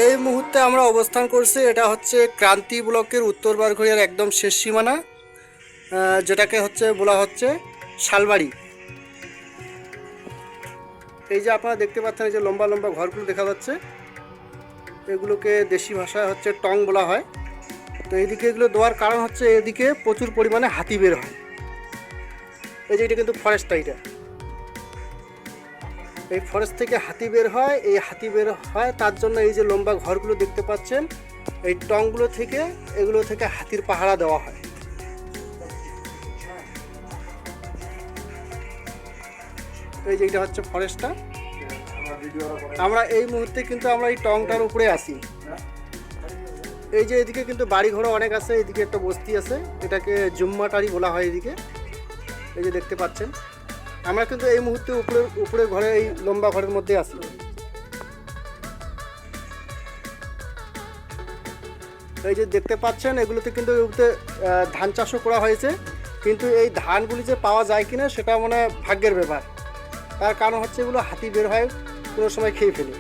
এই মুহূর্তে আমরা অবস্থান করছি, এটা হচ্ছে ক্রান্তি ব্লকের উত্তর বারঘড়িয়ার একদম শেষ সীমানা, যেটাকে হচ্ছে বলা হচ্ছে শালবাড়ি। এই যে আপনারা দেখতে পাচ্ছেন, এই যে লম্বা লম্বা ঘরগুলো দেখা যাচ্ছে, এগুলোকে দেশি ভাষায় হচ্ছে টং বলা হয়। তো এইদিকে এগুলো দেওয়ার কারণ হচ্ছে এদিকে প্রচুর পরিমাণে হাতি বের হয়। এই যে এটা কিন্তু ফরেস্টটা, এটা এই ফরেস্ট থেকে হাতি বের হয়, এই হাতি বের হয় তার জন্য এই যে লম্বা ঘরগুলো দেখতে পাচ্ছেন, এই টংগুলো থেকে এগুলো থেকে হাতির পাহারা দেওয়া হয়। এই যে এটা হচ্ছে ফরেস্টটা। আমরা এই মুহূর্তে কিন্তু আমরা এই টংটার উপরে আছি। এই যে এদিকে কিন্তু বাড়ি ঘর অনেক আছে, এদিকে একটা বস্তি আছে, এটাকে জুম্মাটারি বলা হয় এদিকে। এই যে দেখতে পাচ্ছেন, আমরা কিন্তু এই মুহূর্তে উপরে ঘরে, এই লম্বা ঘরের মধ্যে আছি। এই যে দেখতে পাচ্ছেন, এগুলোতে কিন্তু ধান চাষও করা হয়েছে, কিন্তু এই ধানগুলি যে পাওয়া যায় কিনা সেটা মনে হয় ভাগ্যের ব্যাপার। তার কারণ হচ্ছে এগুলো হাতি বের হয়, কোনো সময় খেয়ে ফেলে।